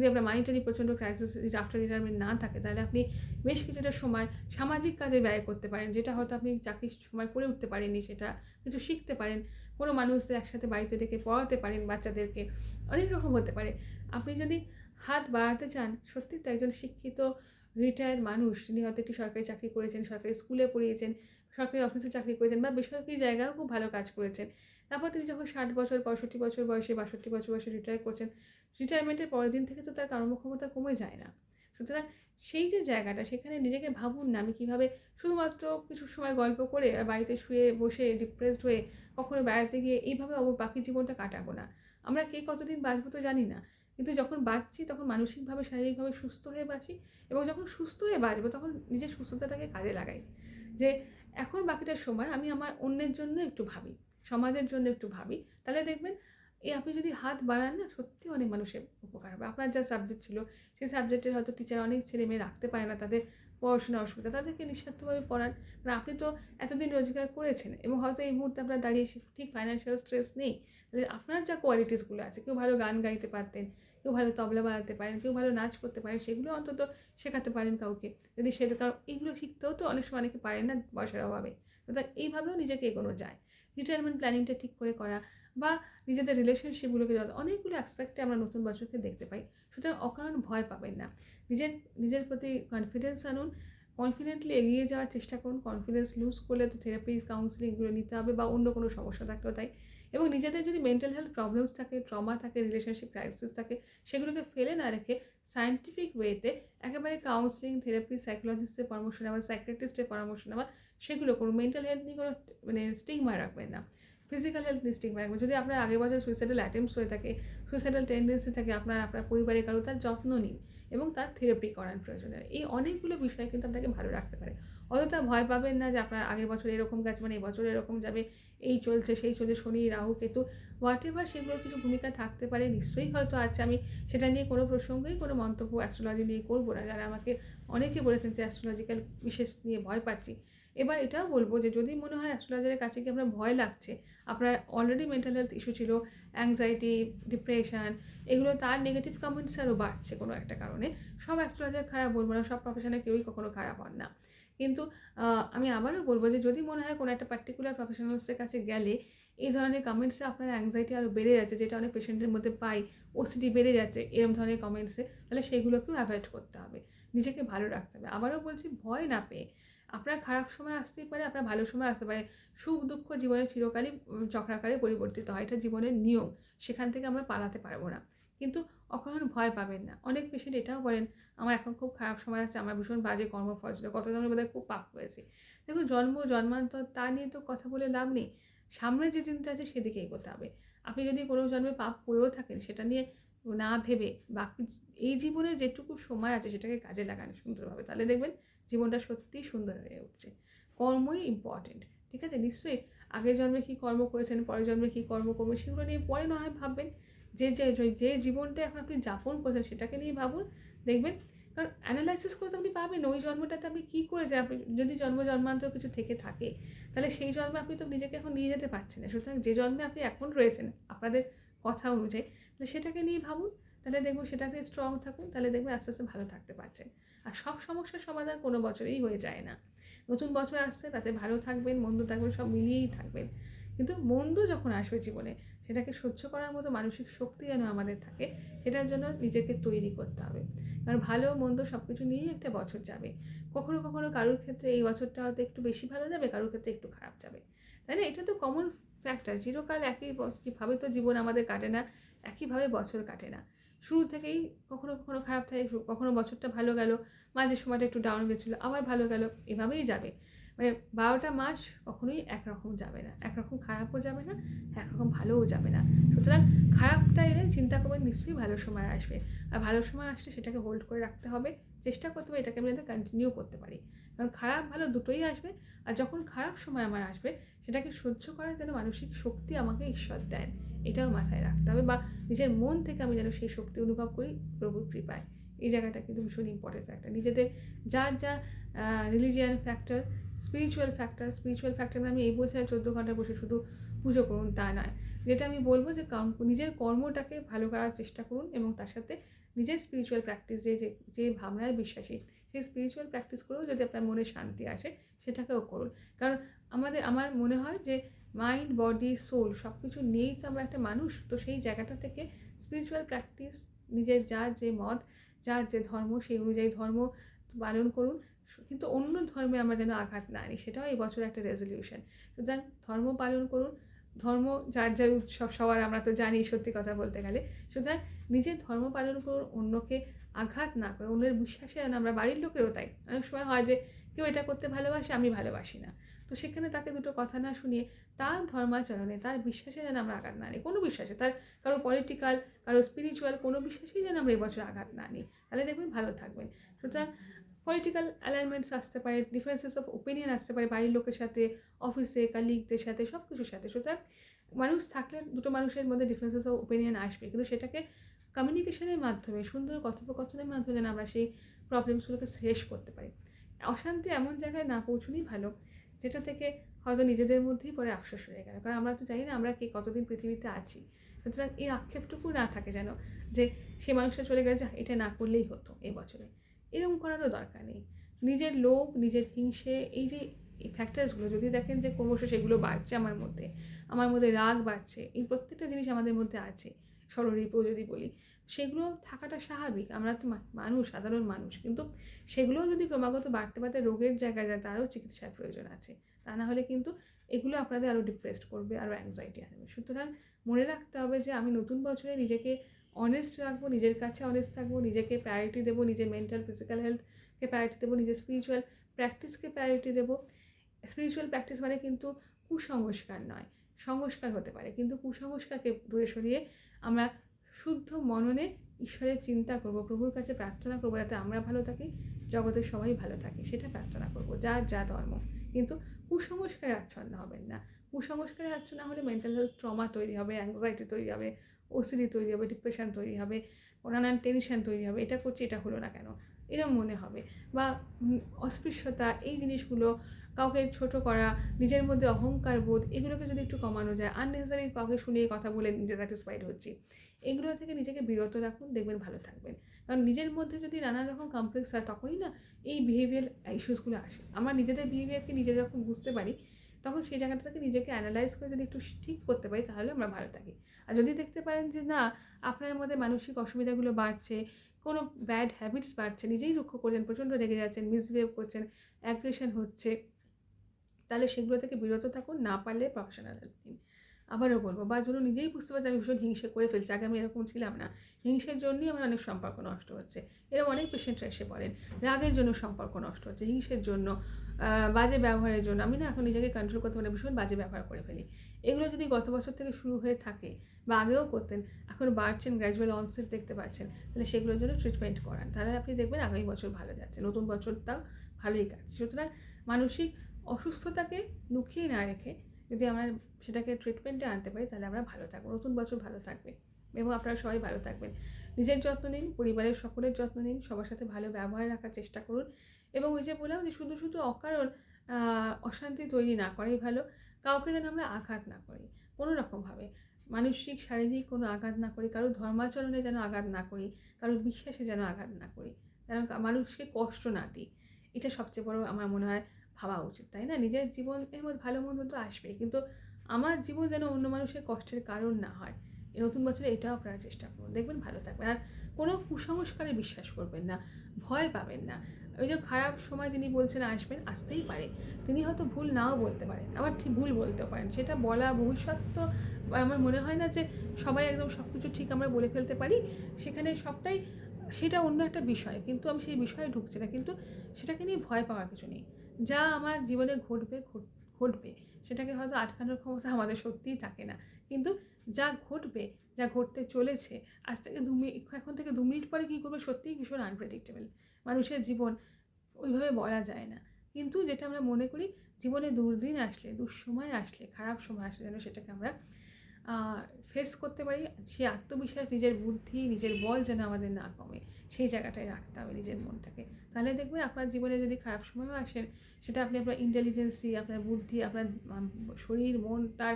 আপনার মানিটারি প্রচণ্ড ক্রাইসিস আফটার রিটায়ারমেন্ট না থাকে, তাহলে আপনি বেশ কিছুটা সময় সামাজিক কাজে ব্যয় করতে পারেন, যেটা হয়তো আপনি চাকরির সময় করে উঠতে পারেননি, সেটা কিছু শিখতে পারেন। কোনো মানুষদের একসাথে বাড়িতে ডেকে পড়াতে পারেন, বাচ্চাদেরকে, অনেক রকম হতে পারে। আপনি যদি হাত বাড়াতে চান, সত্যি তো একজন শিক্ষিত রিটায়ার্ড মানুষ, যিনি হয়তো একটি সরকারি চাকরি করেছেন, সরকারি স্কুলে পড়িয়েছেন, সরকারি অফিসে চাকরি করেছেন, বা বেসরকারি জায়গায়ও খুব ভালো কাজ করেছেন, তারপর তিনি যখন 60 বছর, 65 বছর বয়সে, 62 বছর বয়সে রিটায়ার করছেন, রিটায়ারমেন্টের পরের দিন থেকে তো তার কর্মক্ষমতা কমে যায় না। সুতরাং সেই যে জায়গাটা, সেখানে নিজেকে ভাবুন না, আমি কীভাবে শুধুমাত্র কিছু সময় গল্প করে বাড়িতে শুয়ে বসে ডিপ্রেসড হয়ে কখনো বেড়াতে গিয়ে এইভাবে বাকি জীবনটা কাটাবো না। আমরা কে কতদিন বাঁচবো তো জানি না, কিন্তু যখন বাঁচছি তখন মানসিকভাবে শারীরিকভাবে সুস্থ হয়ে বাঁচি, এবং যখন সুস্থ হয়ে বাঁচবো তখন নিজের সুস্থতাটাকে কাজে লাগাই, যে এখন বাকিটা সময় আমি আমার অন্যের জন্য একটু ভাবি, সমাজের জন্য একটু ভাবি। তাহলে দেখবেন আপনি যদি হাত বাড়ান না, সত্যি অনেক মানুষের উপকার হবে। আপনার যা সাবজেক্ট ছিল সেই সাবজেক্টের হয়তো টিচার অনেক ছেলেমেয়ে রাখতে পারে না, তাদের পড়াশোনার অসুবিধা, তাদেরকে নিঃস্বার্থভাবে পড়ান। কারণ আপনি তো এতদিন রোজগার করেছেন এবং হয়তো এই মুহূর্তে আপনার দাঁড়িয়ে ঠিক ফাইন্যান্সিয়াল স্ট্রেস নেই। তাহলে আপনার যা কোয়ালিটিসগুলো আছে, কেউ ভালো গান গাইতে পারতেন, কেউ ভালো তবলা বাজাতে পারেন, কেউ ভালো নাচ করতে পারেন, সেগুলো অন্তত শেখাতে পারেন কাউকে। যদি সেটা, কারণ এইগুলো শিখতেও তো অনেক সময় অনেকে পারেন না বয়সের অভাবে। তো এইভাবেও নিজেকে এগোনো যায়। রিটায়ারমেন্ট প্ল্যানিংটা ঠিক করে করা, বা নিজেদের রিলেশনশিপগুলোকে অনেকগুলো অ্যাসপেক্টে আমরা নতুন বছরকে দেখতে পাই। সুতরাং অকারণ ভয় পাবেন না। নিজের প্রতি কনফিডেন্স আনুন, কনফিডেন্টলি এগিয়ে যাওয়ার চেষ্টা করুন। কনফিডেন্স লুজ করলে তো থেরাপি, কাউন্সিলিং এগুলো নিতে হবে, বা অন্য কোনো সমস্যা থাকলেও তাই। এবং নিজেদের যদি মেন্টাল হেলথ প্রবলেমস থাকে, ট্রমা থাকে, রিলেশনশিপ ক্রাইসিস থাকে, সেগুলোকে ফেলে না রেখে সায়েন্টিফিক ওয়েতে একেবারে কাউন্সিলিং, থেরাপি, সাইকোলজিস্টের পরামর্শ নেওয়া, সাইকিয়াট্রিস্টের পরামর্শ নেওয়া, সেগুলো করুন। মেন্টাল হেলথ নিয়ে কোনো স্টিগমা রাখবেন না, ফিজিক্যাল হেলথ নিয়ে স্টিগমা রাখবেন। যদি আপনার আগের বছর সুইসাইডাল অ্যাটেম্পটস হয়ে থাকে, সুইসাইডাল টেন্ডেন্সি থাকে, আপনার পরিবারের কারো, তার যত্ন নিন এবং তার থেরাপি করান প্রয়োজনে। এই অনেকগুলো বিষয় কিন্তু আপনাকে ভালো রাখতে পারে। অযথা ভয় পাবেন না যে আপনার আগের বছর এরকম গেছে মানে এই বছর এরকম যাবে, এই চলছে সেই চলছে, শনি, রাহু, কেতু, হোয়াট এভার, সেগুলোর কিছু ভূমিকা থাকতে পারে, নিশ্চয়ই হয়তো আছে। আমি সেটা নিয়ে কোনো প্রসঙ্গেই কোনো মন্তব্য অ্যাস্ট্রোলজি নিয়ে করবো না। যারা আমাকে অনেকে বলেছেন যে অ্যাস্ট্রোলজিক্যাল বিশেষ নিয়ে ভয় পাচ্ছি, এবার এটাও বলবো যে যদি মনে হয় অ্যাস্ট্রোলজারের কাছে কি আপনার ভয় লাগছে, আপনার অলরেডি মেন্টাল হেলথ ইস্যু ছিল, অ্যাংজাইটি, ডিপ্রেশন, এগুলো, তার নেগেটিভ কমেন্টস আরও বাড়ছে কোনো একটা কারণে। সব অ্যাস্ট্রোলজার খারাপ বলবো না, সব প্রফেশনে কেউই কখনো খারাপ হন না, কিন্তু আমি আবারও বলবো যে যদি মনে হয় কোনো একটা পার্টিকুলার প্রফেশনালসের কাছে গেলে এই ধরনের কমেন্টসে আপনার অ্যাংজাইটি আরও বেড়ে যাচ্ছে, যেটা অনেক পেশেন্টের মধ্যে পাই, ওসিডি বেড়ে যাচ্ছে এরকম ধরনের কমেন্টসে, তাহলে সেগুলোকেও অ্যাভয়েড করতে হবে, নিজেকে ভালো রাখতে হবে। আবারও বলছি, ভয় না পেয়ে, আপনার খারাপ সময় আসতেই পারে, আপনার ভালো সময় আসতে পারে। সুখ দুঃখ জীবনে চিরকালই চক্রাকারে পরিবর্তিত হয়, এটা জীবনের নিয়ম, সেখান থেকে আমরা পালাতে পারবো না। কিন্তু অকারণ ভয় পাবেন না। অনেক পেশেন্ট এটাও বলেন, আমার এখন খুব খারাপ সময় আছে, আমার ভীষণ বাজে কর্মফল ছিল, কত জনের বোধহয় খুব পাপ হয়েছে। দেখুন, জন্মান্তর তা নিয়ে তো কথা বলে লাভ নেই, সামনে যে দিনটা আছে সেদিকে এগোতে হবে। আপনি যদি কোনো জন্মে পাপ করেও থাকেন, সেটা নিয়ে না ভেবে বাকি এই জীবনে যেটুকু সময় আছে সেটাকে কাজে লাগান সুন্দরভাবে, তাহলে দেখবেন জীবনটা সত্যিই সুন্দর হয়ে উঠছে। কর্মই ইম্পর্টেন্ট, ঠিক আছে? নিশ্চয়ই আগের জন্মে কী কর্ম করেছেন, পরের জন্মে কী কর্ম করবেন, সেগুলো নিয়ে পরে না হয় ভাববেন। যে জীবনটা এখন আপনি যাপন করছেন সেটাকে নিয়ে ভাবুন, দেখবেন। কারণ অ্যানালাইসিস করে তো আপনি পাবেন ওই জন্মটাতে আপনি কী করেছেন। আপনি যদি জন্মান্তর কিছু থেকে থাকে, তাহলে সেই জন্মে আপনি তো নিজেকে এখন নিয়ে যেতে পারছেন না। সুতরাং যে জন্মে আপনি এখন রয়েছেন আপনাদের কথা অনুযায়ী, তাহলে সেটাকে নিয়ে ভাবুন, তাহলে দেখবেন সেটাতে স্ট্রং থাকুন, তাহলে দেখবেন আস্তে আস্তে ভালো থাকতে পারছেন। আর সব সমস্যার সমাধান কোনো বছরেই হয়ে যায় না। নতুন বছর আসছে, তাতে ভালো থাকবেন, মন্দ থাকবেন, সব মিলিয়েই থাকবেন। কিন্তু মন্দ যখন আসবে জীবনে, সেটাকে সহ্য করার মতো মানসিক শক্তি যেন আমাদের থাকে, সেটার জন্য নিজেকে তৈরি করতে হবে। কারণ ভালো মন্দ সব কিছু নিয়েই একটা বছর যাবে। কখনো কখনো কারোর ক্ষেত্রে এই বছরটা হয়তো একটু বেশি ভালো যাবে, কারোর ক্ষেত্রে একটু খারাপ যাবে, তাই না? এটা তো কমন ফ্যাক্টর। চিরকাল একইভাবে তো জীবন আমাদের কাটে না, একইভাবে বছর কাটে না। শুরু থেকেই কখনো কখনো খারাপ থাকে, কখনো বছরটা ভালো গেল, মাঝের সময়টা একটু ডাউন গেছিলো, আবার ভালো গেল, এভাবেই যাবে। মানে 12টা মাস কখনোই একরকম যাবে না, একরকম খারাপও যাবে না, একরকম ভালোও যাবে না। সুতরাং খারাপটা এলে চিন্তা করবেন, নিশ্চয়ই ভালো সময় আসবে। আর ভালো সময় আসলে সেটাকে হোল্ড করে রাখতে হবে, চেষ্টা করতে হবে এটাকে আমি যাতে কন্টিনিউ করতে পারি। কারণ খারাপ ভালো দুটোই আসবে, আর যখন খারাপ সময় আমার আসবে সেটাকে সহ্য করার যেন মানসিক শক্তি আমাকে ঈশ্বর দেন, এটাও মাথায় রাখতে হবে। বা নিজের মন থেকে আমি যেন সেই শক্তি অনুভব করি প্রভুর কৃপায়। এই জায়গাটা কিন্তু ভীষণ ইম্পর্টেন্ট ফ্যাক্টর। নিজেদের যা রিলিজিয়ান ফ্যাক্টর, স্পিরিচুয়াল ফ্যাক্টর মানে আমি এই বলছি না 14 ঘন্টা বসে শুধু পুজো করুন, তা নয়। যেটা আমি বলবো যে নিজের কর্মটাকে ভালো করার চেষ্টা করুন, এবং তার সাথে নিজের স্পিরিচুয়াল প্র্যাকটিস, যে ভাবনায় বিশ্বাসী, সেই স্পিরিচুয়াল প্র্যাকটিস করেও যদি আপনার মনে শান্তি আসে, সেটাকেও করুন। কারণ আমার মনে হয় যে মাইন্ড, বডি, সোল সব কিছু নিয়েই তো আমরা একটা মানুষ। তো সেই জায়গাটা থেকে স্পিরিচুয়াল প্র্যাকটিস, নিজের যার যে মত, যার যে ধর্ম, সেই অনুযায়ী ধর্ম পালন করুন, কিন্তু অন্য ধর্মে আমরা যেন আঘাত না আনি, সেটাও এই বছর একটা রেজলিউশন। সুতরাং ধর্ম পালন করুন, ধর্ম যার উৎসব সবার, আমরা তো জানি সত্যি কথা বলতে গেলে। সুতরাং নিজের ধর্ম পালন করুন, অন্যকে আঘাত না করে, অন্যের বিশ্বাসে যেন আমরা, বাড়ির লোকেরও তাই, অনেক সময় হয় যে কেউ এটা করতে ভালোবাসে, আমি ভালোবাসি না, তো সেখানে তাকে দুটো কথা না শুনিয়ে তার ধর্মাচরণে, তার বিশ্বাসে যেন আমরা আঘাত না নিই, কোনো বিশ্বাসে, তার কারো পলিটিক্যাল, কারো স্পিরিচুয়াল কোনো বিশ্বাসেই যেন আমরা এবছর আঘাত না নিই, তাহলে দেখবেন ভালো থাকবেন। সুতরাং পলিটিক্যাল অ্যালাইনমেন্টস আসতে পারে, ডিফারেন্সেস অফ ওপিনিয়ন আসতে পারে বাড়ির লোকের সাথে, অফিসে কালিগদের সাথে, সব কিছুর সাথে। সুতরাং মানুষ থাকলে দুটো মানুষের মধ্যে ডিফারেন্সেস অফ ওপিনিয়ন আসবে, কিন্তু সেটাকে কমিউনিকেশনের মাধ্যমে, সুন্দর কথোপকথনের মাধ্যমে যেন আমরা সেই প্রবলেমসগুলোকে শেষ করতে পারি। অশান্তি এমন জায়গায় না পৌঁছানোই ভালো যেটা থেকে হয়তো নিজেদের মধ্যেই পরে আফসোস হয়ে গেল, কারণ আমরা তো জানি না আমরা কে কতদিন পৃথিবীতে আছি। সুতরাং এই আক্ষেপটুকু না থাকে যেন, যে সে মানুষটা চলে গেলে যে এটা না করলেই হতো এই বছরে, এরকম করারও দরকার নেই। নিজের লোভ, নিজের হিংসে, এই যে এই ফ্যাক্টরসগুলো যদি দেখেন যে ক্রমশ সেগুলো বাড়ছে আমার মধ্যে রাগ বাড়ছে, এই প্রত্যেকটা জিনিস আমাদের মধ্যে আছে, ষড়রিপও যদি বলি, সেগুলো থাকাটা স্বাভাবিক। আমরা তো মানুষ, সাধারণ মানুষ, কিন্তু সেগুলোও যদি ক্রমাগত বাড়তে বাড়তে রোগের জায়গায় যায়, তারও চিকিৎসার প্রয়োজন আছে। তা না হলে কিন্তু এগুলো আপনাদের আরও ডিপ্রেসড করবে, আরও অ্যাংজাইটি আনবে। সুতরাং মনে রাখতে হবে যে আমি নতুন বছরে নিজেকে অনেস্ট রাখবো, নিজের কাছে অনেস্ট থাকবো, নিজেকে প্রায়োরিটি দেবো, নিজের মেন্টাল ফিজিক্যাল হেলথকে প্রায়োরিটি দেবো, নিজের স্পিরিচুয়াল প্র্যাকটিসকে প্রায়োরিটি দেবো। স্পিরিচুয়াল প্র্যাকটিস মানে কিন্তু কুসংস্কার নয়, সংস্কার হতে পারে, কিন্তু কুসংস্কারকে দূরে সরিয়ে আমরা শুদ্ধ মননে ঈশ্বরের চিন্তা করব, প্রভুর কাছে প্রার্থনা করবো যাতে আমরা ভালো থাকি, জগতের সবাই ভালো থাকে, সেটা প্রার্থনা করব, যার যা ধর্ম। কিন্তু কুসংস্কারে আচ্ছন্ন হবেন না। কুসংস্কারে আচ্ছন্ন হলে মেন্টাল হেলথ ট্রমা তৈরি হবে, অ্যাংজাইটি তৈরি হবে, ওসিডি তৈরি হবে, ডিপ্রেশন তৈরি হবে, নানান টেনশন তৈরি হবে, এটা করছি এটা হলো না কেন, এরকম মনে হবে। বা অস্পৃশ্যতা, এই জিনিসগুলো, কাউকে ছোট করা, নিজের মধ্যে অহংকার বোধ, এগুলোকে যদি একটু কমানো যায়, আননেসেসারি কাউকে শুনিয়ে কথা বলে নিজে স্যাটিসফাইড হচ্ছি, এগুলো থেকে নিজেকে বিরত রাখুন, দেখবেন ভালো থাকবেন। কারণ নিজের মধ্যে যদি নানা রকম কমপ্লেক্স হয়, তখনই না এই বিহেভিয়ার ইস্যুসগুলো আসে। আমরা নিজেদের বিহেভিয়ারকে নিজে যখন বুঝতে পারি, তখন সেই জায়গাটা থেকে নিজেকে অ্যানালাইজ করে যদি একটু ঠিক করতে পারি, তাহলে আমরা ভালো থাকি। আর যদি দেখতে পারেন যে না, আপনার মধ্যে মানসিক অসুবিধাগুলো বাড়ছে, কোনো ব্যাড হ্যাবিটস বাড়ছে, নিজেই লক্ষ্য করছেন, প্রচণ্ড রেগে যাচ্ছেন, মিসবিহেভ করছেন, অ্যাগ্রেশন হচ্ছে, তাহলে সেগুলো থেকে বিরত থাকুন, না পারলে প্রফেশনাল হেল্প নিন। আবারও বলবো, বা ধরুন নিজেই বুঝতে পারছি আমি ভীষণ হিংসে করে ফেলছি, আগে আমি এরকম ছিলাম না, হিংসের জন্যই আমার অনেক সম্পর্ক নষ্ট হচ্ছে, এরকম অনেক পেশেন্টরা এসে পড়েন, রাগের জন্য সম্পর্ক নষ্ট হচ্ছে, হিংসের জন্য, বাজে ব্যবহারের জন্য, আমি না এখন নিজেকে কন্ট্রোল করতে পারি, ভীষণ বাজে ব্যবহার করে ফেলি। এগুলো যদি গত বছর থেকে শুরু হয়ে থাকে, বা আগেও করতেন, এখন বাড়ছেন, গ্র্যাজুয়াল অনসেট দেখতে পাচ্ছেন, তাহলে সেগুলোর জন্য ট্রিটমেন্ট করান, তাহলে আপনি দেখবেন আগামী বছর ভালো যাচ্ছে, নতুন বছরটাও ভালোই কাটছে। সুতরাং মানসিক অসুস্থতাকে লুকিয়ে না রেখে যদি আমরা সেটাকে ট্রিটমেন্টে আনতে পারি, তাহলে আমরা ভালো থাকবো, নতুন বছর ভালো থাকবে এবং আপনারা সবাই ভালো থাকবেন। নিজের যত্ন নিন, পরিবারের সকলের যত্ন নিন, সবার সাথে ভালো ব্যবহার রাখার চেষ্টা করুন, এবং ওই যে বললাম যে শুধু শুধু অকারণ অশান্তি তৈরি না করাই ভালো। কাউকে যেন আমরা আঘাত না করি কোনো রকমভাবে, মানসিক শারীরিক কোনো আঘাত না করি, কারোর ধর্মাচরণে যেন আঘাত না করি, কারোর বিশ্বাসে যেন আঘাত না করি, যেন মানুষকে কষ্ট না দিই। এটা সবচেয়ে বড় আমার মনে হয় ভাবা উচিত, তাই না? নিজের জীবনের মধ্যে ভালো মন্দ তো আসবেই, কিন্তু আমার জীবন যেন অন্য মানুষের কষ্টের কারণ না হয়, এই নতুন বছরে এটাও আপনারা চেষ্টা করুন, দেখবেন ভালো থাকবেন। আর কোনো কুসংস্কারে বিশ্বাস করবেন না, ভয় পাবেন না। ওই যে খারাপ সময় যিনি বলছেন আসবেন, আসতেই পারে, তিনি হয়তো ভুল নাও বলতে পারেন, আবার ঠিক ভুল বলতেও পারেন, সেটা বলা ভবিষ্যৎ তো আমার মনে হয় না যে সবাই একদম সব কিছু ঠিক আমরা বলে ফেলতে পারি, সেখানে সবটাই, সেটা অন্য একটা বিষয়, কিন্তু আমি সেই বিষয়ে ঢুকছি না। কিন্তু সেটাকে নিয়ে ভয় পাওয়ার কিছু নেই, যা আমার জীবনে ঘটবে ঘটবে, সেটাকে হয়তো আটকানোর ক্ষমতা আমাদের সত্যিই থাকে না, কিন্তু যা ঘটবে, যা ঘটতে চলেছে, আজ থেকে এখন থেকে 2 মিনিট পরে কী করবে সত্যিই ভীষণ আনপ্রেডিক্টেবল। মানুষের জীবন ওইভাবে বলা যায় না, কিন্তু যেটা আমরা মনে করি জীবনে দুর্দিন আসলে, দুঃসময় আসলে, খারাপ সময় আসলে যেন সেটাকে আমরা ফেস করতে পারি, সেই আত্মবিশ্বাস, নিজের বুদ্ধি, নিজের বল যেন আমাদের না কমে, সেই জায়গাটায় রাখতে হবে নিজের মনটাকে। তাহলে দেখবেন আপনার জীবনে যদি খারাপ সময়ও আসেন, সেটা আপনি আপনার ইন্টেলিজেন্সি, আপনার বুদ্ধি, আপনার শরীর, মন, তার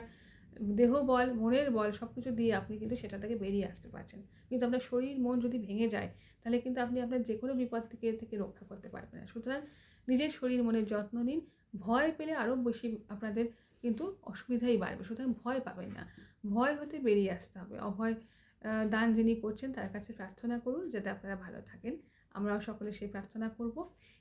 দেহ বল, মনের বল, সব কিছু দিয়ে আপনি কিন্তু সেটা থেকে বেরিয়ে আসতে পারছেন। কিন্তু আপনার শরীর মন যদি ভেঙে যায়, তাহলে কিন্তু আপনি আপনার যে কোনো বিপদ থেকে রক্ষা করতে পারবেন না। সুতরাং নিজের শরীর মনের যত্ন নিন, ভয় পেলে আরও বেশি আপনাদের কিন্তু অসুবিধাই বাড়বে। সুতরাং ভয় পাবেন না, ভয় হতে বেরিয়ে আসতে হবে। অভয় দান যিনি করছেন তার কাছে প্রার্থনা করুন যাতে আপনারা ভালো থাকেন। আমরাও সকলে সেই প্রার্থনা করব,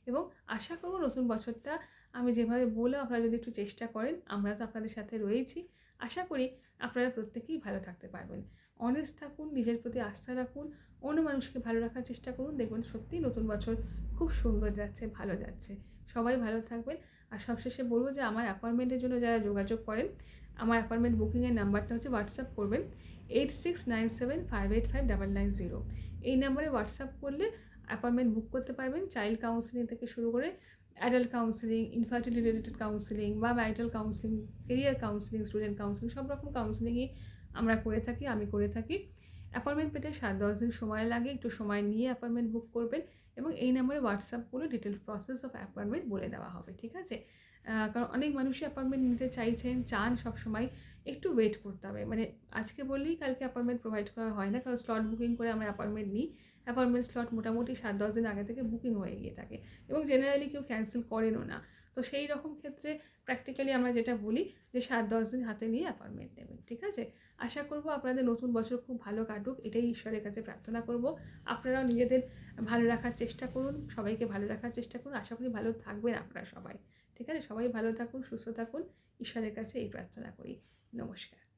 এবং আশা করব নতুন বছরটা আমি যেভাবে বললাম আপনারা যদি একটু চেষ্টা করেন, আমরা তো আপনাদের সাথে রয়েছি, আশা করি আপনারা প্রত্যেকেই ভালো থাকতে পারবেন। অনেস্ট থাকুন, নিজের প্রতি আস্থা রাখুন, অন্য মানুষকে ভালো রাখার চেষ্টা করুন, দেখবেন সত্যিই নতুন বছর খুব সুন্দর যাচ্ছে, ভালো যাচ্ছে। সবাই ভালো থাকবেন। আর সবশেষে বলব যে আমার অ্যাপয়েন্টমেন্টের জন্য যারা যোগাযোগ করেন, আমার অ্যাপয়েন্টমেন্ট বুকিংয়ের নাম্বারটা হচ্ছে হোয়াটসঅ্যাপ করবেন 8697585990। এই নাম্বারে হোয়াটসঅ্যাপ করলে অ্যাপয়েন্টমেন্ট বুক করতে পারবেন। চাইল্ড কাউন্সেলিং থেকে শুরু করে adult counselling, infertility related counselling বা marital counselling, career counselling, student counselling, সব রকম কাউন্সেলিংই আমরা করে থাকি, আমি করে থাকি। অ্যাপয়েন্টমেন্ট পেতে 7-10 দিন সময় লাগে, একটু সময় নিয়ে অ্যাপয়েন্টমেন্ট বুক করবেন এবং এই নাম্বারে হোয়াটসঅ্যাপ করে ডিটেল প্রসেস অফ অ্যাপয়েন্টমেন্ট বলে দেওয়া হবে, ঠিক আছে? কারণ অনেক মানুষই অ্যাপয়েন্টমেন্ট নিতে চান সবসময়, একটু ওয়েট করতে হবে। মানে আজকে বললেই কালকে অ্যাপয়েন্টমেন্ট প্রোভাইড করা হয় না, কারণ স্লট বুকিং করে আমরা অ্যাপয়েন্টমেন্ট নিই। অ্যাপয়েন্টমেন্ট স্লট মোটামুটি 7-10 দিন আগে থেকে বুকিং হয়ে গিয়ে থাকে এবং জেনারেলি কেউ ক্যান্সেল করেনও না। তো সেই রকম ক্ষেত্রে প্র্যাকটিক্যালি আমরা যেটা বলি যে 7-10 দিন হাতে নিয়ে অ্যাপয়েন্টমেন্ট নেবেন, ঠিক আছে? আশা করব আপনাদের নতুন বছর খুব ভালো কাটুক, এটাই ঈশ্বরের কাছে প্রার্থনা করব। আপনারাও নিজেদের ভালো রাখার চেষ্টা করুন, সবাইকে ভালো রাখার চেষ্টা করুন। আশা করি ভালো থাকবেন আপনারা সবাই, ঠিক আছে? সবাই ভালো থাকুন, সুস্থ থাকুন, ঈশ্বরের কাছে এই প্রার্থনা করি। নমস্কার।